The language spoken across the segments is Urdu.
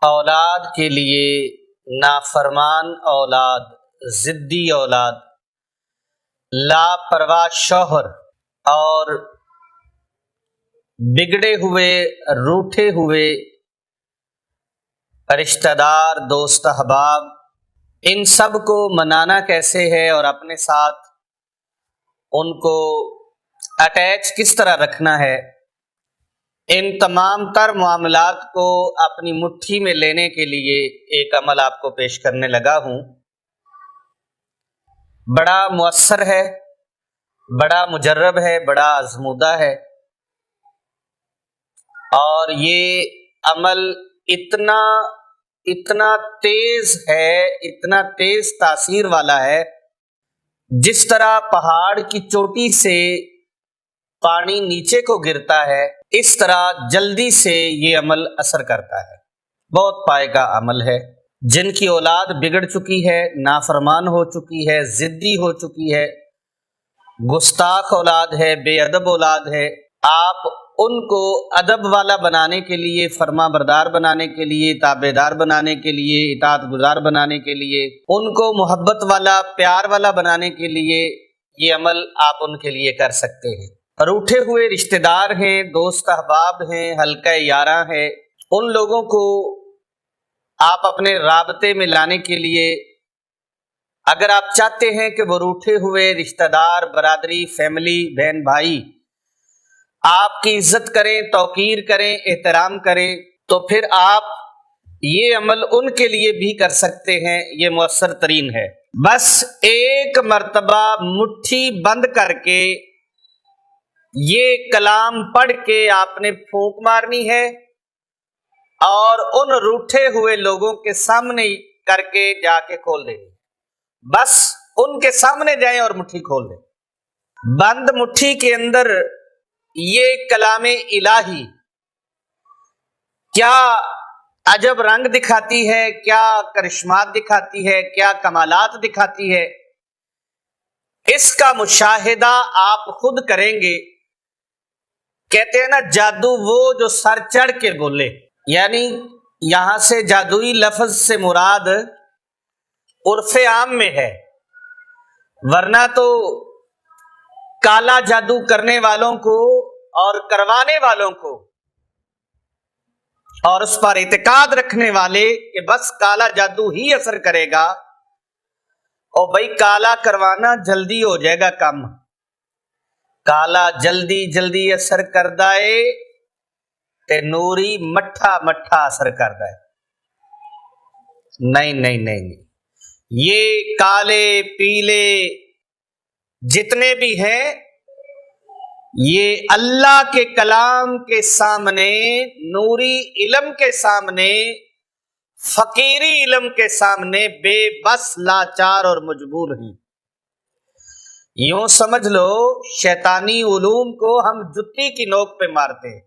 اولاد کے لیے نافرمان اولاد، ضدی اولاد، لاپرواہ شوہر اور بگڑے ہوئے روٹھے ہوئے رشتہ دار، دوست احباب، ان سب کو منانا کیسے ہے اور اپنے ساتھ ان کو اٹیچ کس طرح رکھنا ہے، ان تمام تر معاملات کو اپنی مٹھی میں لینے کے لیے ایک عمل آپ کو پیش کرنے لگا ہوں۔ بڑا مؤثر ہے، بڑا مجرب ہے، بڑا آزمودہ ہے، اور یہ عمل اتنا تیز ہے، اتنا تیز تاثیر والا ہے، جس طرح پہاڑ کی چوٹی سے پانی نیچے کو گرتا ہے، اس طرح جلدی سے یہ عمل اثر کرتا ہے۔ بہت پائے کا عمل ہے۔ جن کی اولاد بگڑ چکی ہے، نافرمان ہو چکی ہے، ضدی ہو چکی ہے، گستاخ اولاد ہے، بے ادب اولاد ہے، آپ ان کو ادب والا بنانے کے لیے، فرما بردار بنانے کے لیے، تابع دار بنانے کے لیے، اطاعت گزار بنانے کے لیے، ان کو محبت والا، پیار والا بنانے کے لیے یہ عمل آپ ان کے لیے کر سکتے ہیں۔ روٹھے ہوئے رشتہ دار ہیں، دوست احباب ہیں، حلقہ یاراں ہیں، ان لوگوں کو آپ اپنے رابطے میں لانے کے لیے، اگر آپ چاہتے ہیں کہ وہ روٹھے ہوئے رشتہ دار، برادری، فیملی، بہن بھائی آپ کی عزت کریں، توقیر کریں، احترام کریں، تو پھر آپ یہ عمل ان کے لیے بھی کر سکتے ہیں۔ یہ مؤثر ترین ہے۔ بس ایک مرتبہ مٹھی بند کر کے یہ کلام پڑھ کے آپ نے پھونک مارنی ہے، اور ان روٹھے ہوئے لوگوں کے سامنے کر کے جا کے کھول دیں۔ بس ان کے سامنے جائیں اور مٹھی کھول دیں۔ بند مٹھی کے اندر یہ کلام الہی کیا عجب رنگ دکھاتی ہے، کیا کرشمات دکھاتی ہے، کیا کمالات دکھاتی ہے، اس کا مشاہدہ آپ خود کریں گے۔ کہتے ہیں نا، جادو وہ جو سر چڑھ کے بولے، یعنی یہاں سے جادوئی لفظ سے مراد عرف عام میں ہے، ورنہ تو کالا جادو کرنے والوں کو اور کروانے والوں کو اور اس پر اعتقاد رکھنے والے کہ بس کالا جادو ہی اثر کرے گا، اور بھائی کالا کروانا جلدی ہو جائے گا کم، کالا جلدی اثر کردہ ہے تے نوری مٹھا اثر کردہ ہے۔ نہیں، یہ کالے پیلے جتنے بھی ہیں، یہ اللہ کے کلام کے سامنے، نوری علم کے سامنے، فقیری علم کے سامنے بے بس، لاچار اور مجبور ہیں۔ یوں سمجھ لو شیطانی علوم کو ہم جتی کی نوک پہ مارتے ہیں۔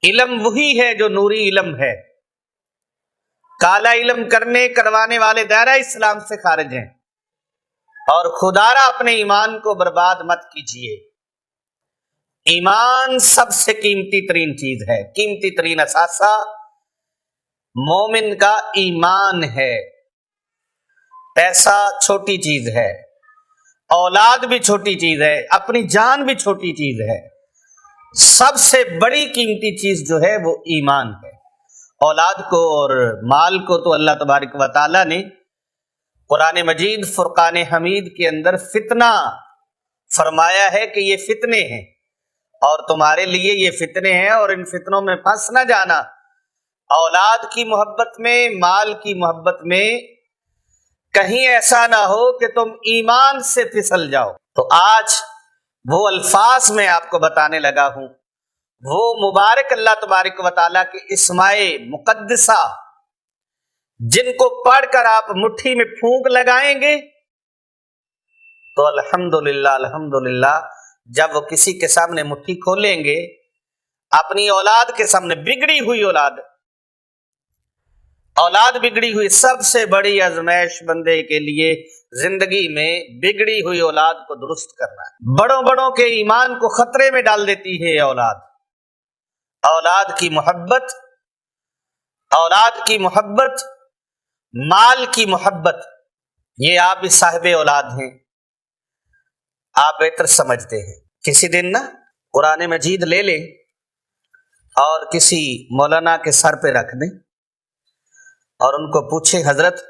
علم وہی ہے جو نوری علم ہے۔ کالا علم کروانے والے دائرہ اسلام سے خارج ہیں، اور خدارا اپنے ایمان کو برباد مت کیجیے۔ ایمان سب سے قیمتی ترین چیز ہے، قیمتی ترین اثاثہ مومن کا ایمان ہے۔ پیسہ چھوٹی چیز ہے، اولاد بھی چھوٹی چیز ہے، اپنی جان بھی چھوٹی چیز ہے، سب سے بڑی قیمتی چیز جو ہے وہ ایمان ہے۔ اولاد کو اور مال کو تو اللہ تبارک و تعالیٰ نے قرآن مجید فرقان حمید کے اندر فتنہ فرمایا ہے کہ یہ فتنے ہیں، اور تمہارے لیے یہ فتنے ہیں، اور ان فتنوں میں پھنس نہ جانا۔ اولاد کی محبت میں، مال کی محبت میں کہیں ایسا نہ ہو کہ تم ایمان سے پھسل جاؤ۔ تو آج وہ الفاظ میں آپ کو بتانے لگا ہوں، وہ مبارک اللہ تبارک و تعالیٰ کے اسماء مقدسہ، جن کو پڑھ کر آپ مٹھی میں پھونک لگائیں گے تو الحمدللہ جب وہ کسی کے سامنے مٹھی کھولیں گے، اپنی اولاد کے سامنے، بگڑی ہوئی اولاد بگڑی ہوئی، سب سے بڑی آزمائش بندے کے لیے زندگی میں بگڑی ہوئی اولاد کو درست کرنا ہے۔ بڑوں کے ایمان کو خطرے میں ڈال دیتی ہے اولاد کی محبت، اولاد کی محبت، مال کی محبت، یہ آپ بھی صاحب اولاد ہیں، آپ بہتر سمجھتے ہیں۔ کسی دن نا قرآن مجید لے لیں اور کسی مولانا کے سر پہ رکھ دیں اور ان کو پوچھیں حضرت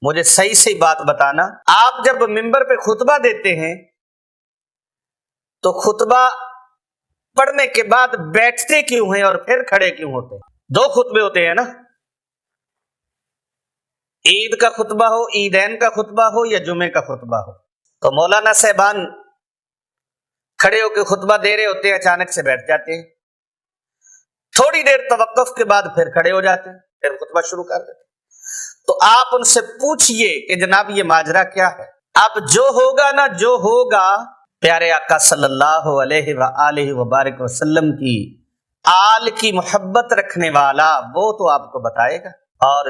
مجھے صحیح صحیح بات بتانا، آپ جب ممبر پہ خطبہ دیتے ہیں تو خطبہ پڑھنے کے بعد بیٹھتے کیوں ہیں اور پھر کھڑے کیوں ہوتے ہیں؟ 2 خطبے ہوتے ہیں نا، عید کا خطبہ ہو، عیدین کا خطبہ ہو یا جمعے کا خطبہ ہو، تو مولانا صاحبان کھڑے ہو کے خطبہ دے رہے ہوتے ہیں، اچانک سے بیٹھ جاتے ہیں، تھوڑی دیر توقف کے بعد پھر کھڑے ہو جاتے ہیں، پھر خطبہ شروع کر دیتے ہیں۔ تو آپ ان سے پوچھئے کہ جناب یہ ماجرا کیا ہے؟ اب جو ہوگا نا، جو ہوگا پیارے آقا صلی اللہ علیہ وآلہ وبارک وسلم کی آل کی محبت رکھنے والا وہ تو آپ کو بتائے گا، اور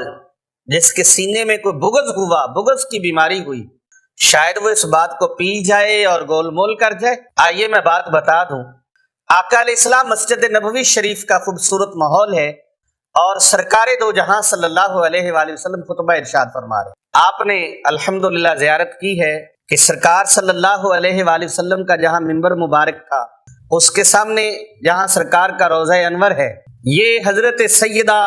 جس کے سینے میں کوئی بغض ہوا، بغض کی بیماری ہوئی، شاید وہ اس بات کو پی جائے اور گول مول کر جائے۔ آئیے میں بات بتا دوں، آقا علیہ السلام مسجد نبوی شریف کا خوبصورت ماحول ہے اور سرکار دو جہاں صلی اللہ علیہ وآلہ وسلم خطبہ ارشاد فرما رہے۔ آپ نے الحمدللہ زیارت کی ہے کہ سرکار صلی اللہ علیہ وآلہ وسلم کا جہاں منبر مبارک تھا، اس کے سامنے جہاں سرکار کا روضہ انور ہے، یہ حضرت سیدہ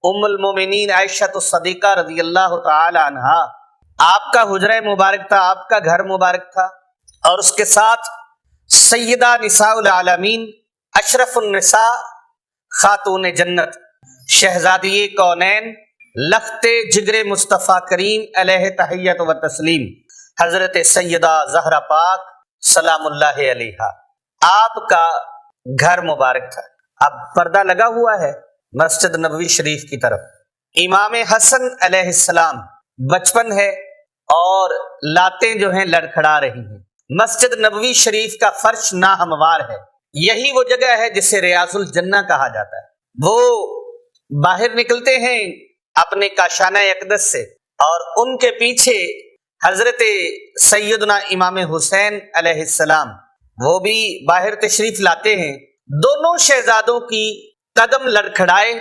ام المومنین عائشہ الصدیقہ رضی اللہ تعالی عنہا آپ کا حجرہ مبارک تھا، آپ کا گھر مبارک تھا، اور اس کے ساتھ سیدہ نساء العالمین، اشرف النساء، خاتون جنت، شہزادی کونین، لخت جگر مصطفیٰ کریم علیہ تحیت و تسلیم، حضرت سیدہ زہرا پاک سلام اللہ علیہا، آپ کا گھر مبارک تھا۔ اب پردہ لگا ہوا ہے مسجد نبوی شریف کی طرف، امام حسن علیہ السلام بچپن ہے اور لاتیں جو ہیں لڑکھڑا رہی ہیں۔ مسجد نبوی شریف کا فرش ناہموار ہے، یہی وہ جگہ ہے جسے ریاض الجنہ کہا جاتا ہے۔ وہ باہر نکلتے ہیں اپنے کاشانہ اقدس سے اور ان کے پیچھے حضرت سیدنا امام حسین علیہ السلام وہ بھی باہر تشریف لاتے ہیں۔ دونوں شہزادوں کی قدم لڑکھڑائے،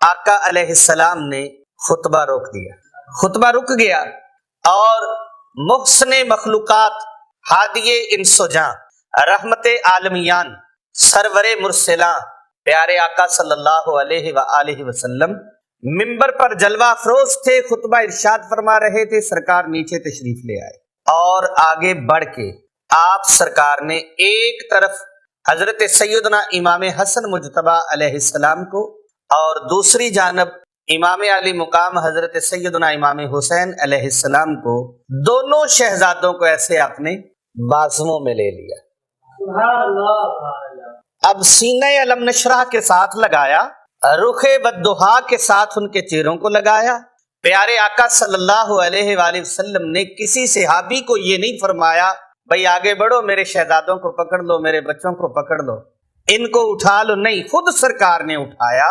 آقا علیہ السلام نے خطبہ روک دیا، خطبہ رک گیا، اور محسن مخلوقات، ہادی انس و جاں، رحمت عالمیان، سرور مرسلاں پیارے آقا صلی اللہ علیہ وآلہ وسلم منبر پر جلوہ افروز تھے، خطبہ ارشاد فرما رہے تھے، سرکار نیچے تشریف لے آئے اور آگے بڑھ کے آپ سرکار نے ایک طرف حضرت سیدنا امام حسن مجتبی علیہ السلام کو اور دوسری جانب امام علی مقام حضرت سیدنا امام حسین علیہ السلام کو، دونوں شہزادوں کو ایسے اپنے بازوؤں میں لے لیا، اب سینہ علم نشرح کے ساتھ لگایا، رخ بددحا کے ساتھ ان کے چہروں کو لگایا۔ پیارے آقا صلی اللہ علیہ وآلہ وسلم نے کسی صحابی کو یہ نہیں فرمایا بھئی آگے بڑھو، میرے شہزادوں کو پکڑ لو، میرے بچوں کو پکڑ لو، ان کو اٹھا لو، نہیں، خود سرکار نے اٹھایا،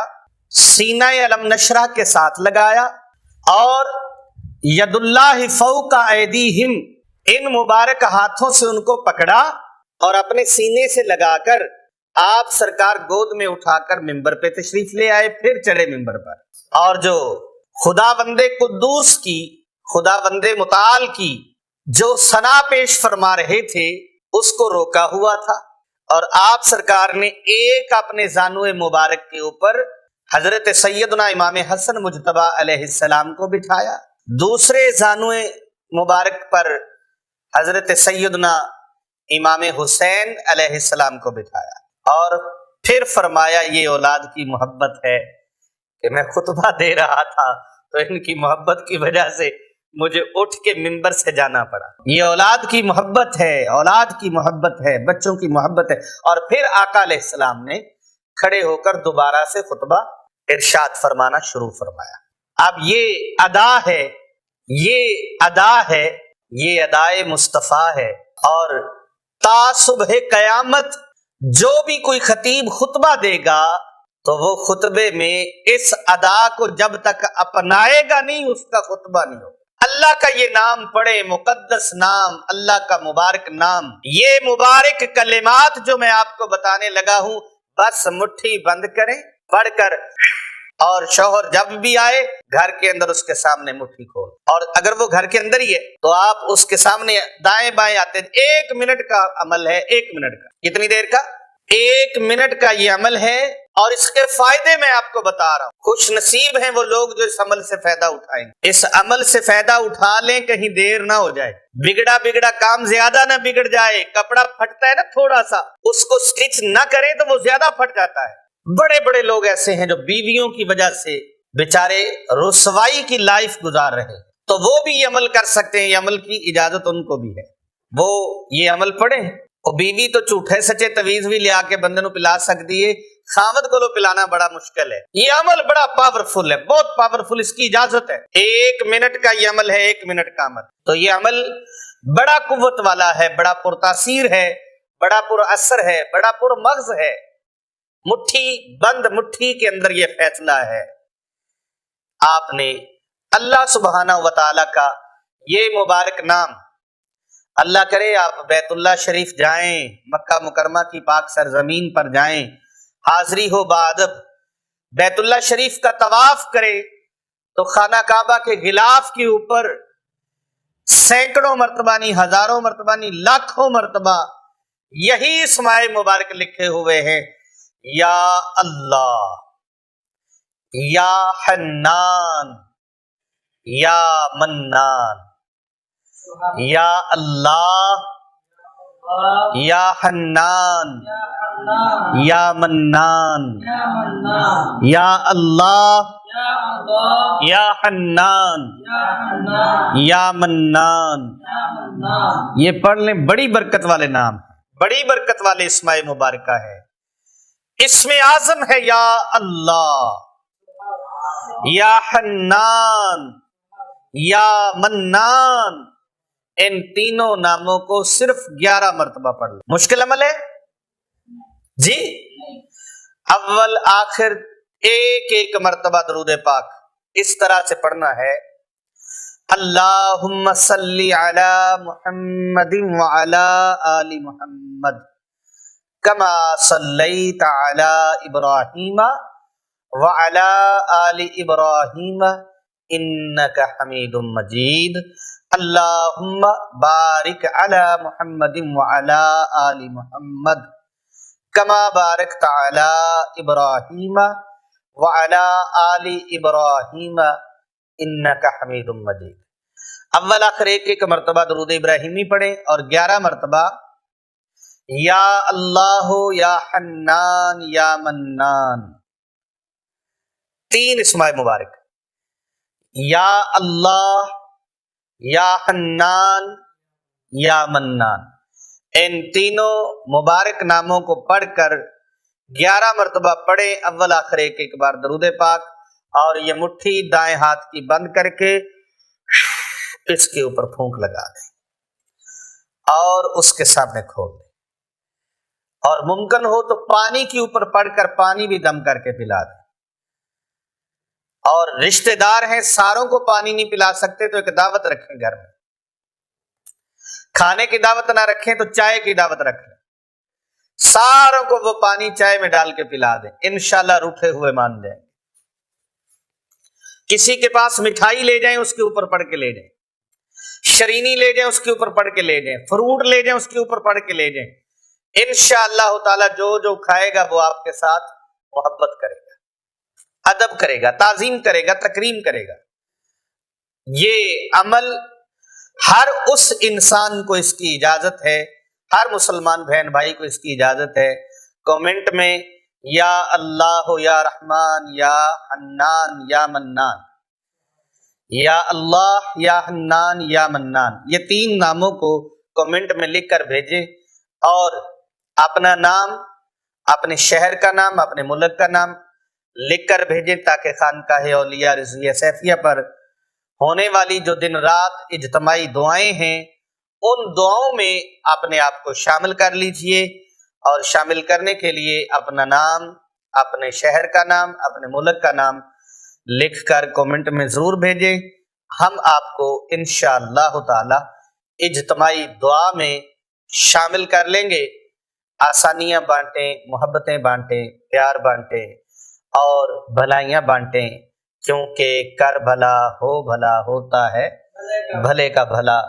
سینہ علم نشرح کے ساتھ لگایا، اور ید اللہ فوق ایدیہم، ان مبارک ہاتھوں سے ان کو پکڑا اور اپنے سینے سے لگا کر آپ سرکار گود میں اٹھا کر منبر پہ تشریف لے آئے، پھر چڑھے منبر پر، اور جو خدا بندے قدوس کی، خدا بندے متعال کی جو ثنا پیش فرما رہے تھے اس کو روکا ہوا تھا، اور آپ سرکار نے ایک اپنے زانوئے مبارک کے اوپر حضرت سیدنا امام حسن مجتبی علیہ السلام کو بٹھایا، دوسرے زانوئے مبارک پر حضرت سیدنا امام حسین علیہ السلام کو بٹھایا، اور پھر فرمایا یہ اولاد کی محبت ہے کہ میں خطبہ دے رہا تھا تو ان کی محبت کی وجہ سے مجھے اٹھ کے منبر سے جانا پڑا، یہ اولاد کی محبت ہے، اولاد کی محبت ہے، بچوں کی محبت ہے۔ اور پھر آقا علیہ السلام نے کھڑے ہو کر دوبارہ سے خطبہ ارشاد فرمانا شروع فرمایا۔ اب یہ ادا ہے، یہ ادا ہے، یہ ادائے مصطفیٰ ہے، اور تا صبح قیامت جو بھی کوئی خطیب خطبہ دے گا تو وہ خطبے میں اس ادا کو جب تک اپنائے گا نہیں اس کا خطبہ نہیں ہوگا۔ اللہ کا یہ نام پڑھے، مقدس نام، اللہ کا مبارک نام، یہ مبارک کلمات جو میں آپ کو بتانے لگا ہوں، بس مٹھی بند کریں، پڑھ کر اور شوہر جب بھی آئے گھر کے اندر اس کے سامنے مٹھی کھول، اور اگر وہ گھر کے اندر ہی ہے تو آپ اس کے سامنے دائیں بائیں آتے ہیں۔ 1 منٹ کا عمل ہے، 1 منٹ کا۔ کتنی دیر کا؟ 1 منٹ کا یہ عمل ہے، اور اس کے فائدے میں آپ کو بتا رہا ہوں۔ خوش نصیب ہیں وہ لوگ جو اس عمل سے فائدہ اٹھائیں، اس عمل سے فائدہ اٹھا لیں، کہیں دیر نہ ہو جائے، بگڑا کام زیادہ نہ بگڑ جائے۔ کپڑا پھٹتا ہے نا تھوڑا سا، اس کو سٹچ نہ کریں تو وہ زیادہ پھٹ جاتا ہے۔ بڑے بڑے لوگ ایسے ہیں جو بیویوں کی وجہ سے بیچارے رسوائی کی لائف گزار رہے ہیں، تو وہ بھی یہ عمل کر سکتے ہیں، یہ عمل کی اجازت ان کو بھی ہے، وہ یہ عمل پڑھیں۔ اور بیوی تو جھوٹے سچے تویز بھی لیا کے بندے نو پلا سکتی ہے، خامد کو لو پلانا بڑا مشکل ہے۔ یہ عمل بڑا پاورفل ہے، بہت پاورفل، اس کی اجازت ہے۔ 1 منٹ کا یہ عمل ہے، 1 منٹ کا عمل، تو یہ عمل بڑا قوت والا ہے، بڑا پرتاثیر ہے، بڑا پر اثر ہے، بڑا پر مغز ہے۔ مٹھی بند مٹھی کے اندر یہ فیصلہ ہے۔ آپ نے اللہ سبحانہ و تعالی کا یہ مبارک نام، اللہ کرے آپ بیت اللہ شریف جائیں، مکہ مکرمہ کی پاک سرزمین پر جائیں، حاضری ہو بادب، بیت اللہ شریف کا طواف کرے تو خانہ کعبہ کے غلاف کے اوپر سینکڑوں مرتبہ نہیں، ہزاروں مرتبہ نہیں، لاکھوں مرتبہ یہی اسماء مبارک لکھے ہوئے ہیں، یا اللہ، یا حنان، یا منان، یا اللہ، یا حنان، یا منان، یا اللہ، یا حنان، یا منان۔ یہ پڑھ لیں، بڑی برکت والے نام ہیں، بڑی برکت والے اسماء مبارکہ ہے۔ اسم اعظم ہے یا اللہ، یا حنان، یا منان۔ ان تینوں ناموں کو صرف 11 مرتبہ پڑھ لیں۔ مشکل عمل ہے جی؟ اول آخر ایک مرتبہ درود پاک اس طرح سے پڑھنا ہے، اللہم صلی علی محمد وعلی آل محمد کما صلیت علی ابراہیم وعلی آل ابراہیم انک حمید مجید، اللہم بارک علی محمد وعلی آل محمد کما بارکت علی ابراہیم وعلی آل ابراہیم انک حمید مجید۔ اول آخر ایک مرتبہ درود ابراہیمی پڑھیں، اور 11 مرتبہ یا اللہ، یا حنان، یا منان، 3 اسماء مبارک، یا اللہ، یا حنان، یا منان۔ ان تینوں مبارک ناموں کو پڑھ کر 11 مرتبہ پڑھیں، اول آخر ایک بار درود پاک، اور یہ مٹھی دائیں ہاتھ کی بند کر کے اس کے اوپر پھونک لگا دیں اور اس کے سامنے کھول دیں، اور ممکن ہو تو پانی کے اوپر پڑھ کر پانی بھی دم کر کے پلا دیں۔ اور رشتہ دار ہیں، ساروں کو پانی نہیں پلا سکتے تو ایک دعوت رکھیں گھر میں، کھانے کی دعوت نہ رکھیں تو چائے کی دعوت رکھ لیں، ساروں کو وہ پانی چائے میں ڈال کے پلا دیں، انشاءاللہ روٹھے ہوئے مان جائیں۔ کسی کے پاس مٹھائی لے جائیں، اس کے اوپر پڑھ کے لے جائیں، شرینی لے جائیں، اس کے اوپر پڑھ کے لے جائیں، فروٹ لے جائیں، اس کے اوپر پڑھ کے لے جائیں، انشاءاللہ تعالی جو کھائے گا وہ آپ کے ساتھ محبت کرے گا، ادب کرے گا، تعظیم کرے گا، تکریم کرے گا۔ یہ عمل ہر اس انسان کو اس کی اجازت ہے، ہر مسلمان بہن بھائی کو اس کی اجازت ہے۔ کومنٹ میں یا اللہ، یا رحمان، یا حنان، یا منان، یا اللہ، یا حنان، یا منان، یہ 3 ناموں کو کومنٹ میں لکھ کر بھیجیں، اور اپنا نام، اپنے شہر کا نام، اپنے ملک کا نام لکھ کر بھیجیں، تاکہ خانقاہ اولیاء رضویہ سیفیہ پر ہونے والی جو دن رات اجتماعی دعائیں ہیں، ان دعاؤں میں اپنے آپ کو شامل کر لیجئے، اور شامل کرنے کے لیے اپنا نام، اپنے شہر کا نام، اپنے ملک کا نام لکھ کر کومنٹ میں ضرور بھیجیں۔ ہم آپ کو انشاءاللہ تعالی اجتماعی دعا میں شامل کر لیں گے۔ آسانیاں بانٹیں، محبتیں بانٹیں، پیار بانٹیں، اور بھلائیاں بانٹیں، کیونکہ کر بھلا ہوتا ہے بھلے کا بھلا۔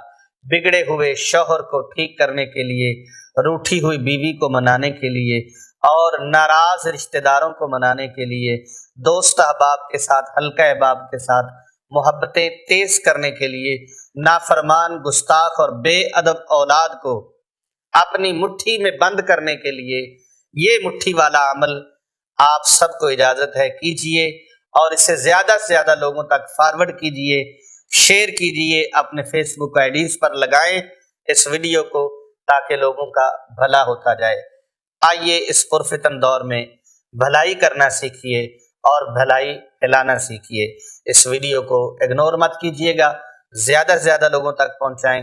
بگڑے ہوئے شوہر کو ٹھیک کرنے کے لیے، روٹھی ہوئی بیوی کو منانے کے لیے اور ناراض رشتہ داروں کو منانے کے لیے، دوست احباب کے ساتھ، حلقہ احباب کے ساتھ محبتیں تیز کرنے کے لیے، نافرمان، گستاخ اور بے ادب اولاد کو اپنی مٹھی میں بند کرنے کے لیے یہ مٹھی والا عمل آپ سب کو اجازت ہے، کیجئے اور اسے زیادہ سے زیادہ لوگوں تک فارورڈ کیجئے، شیئر کیجئے، اپنے فیس بک آئی ڈیز پر لگائیں اس ویڈیو کو تاکہ لوگوں کا بھلا ہوتا جائے۔ آئیے اس پرفتن دور میں بھلائی کرنا سیکھیے اور بھلائی پھیلانا سیکھیے۔ اس ویڈیو کو اگنور مت کیجیے گا، زیادہ سے زیادہ لوگوں تک پہنچائیں۔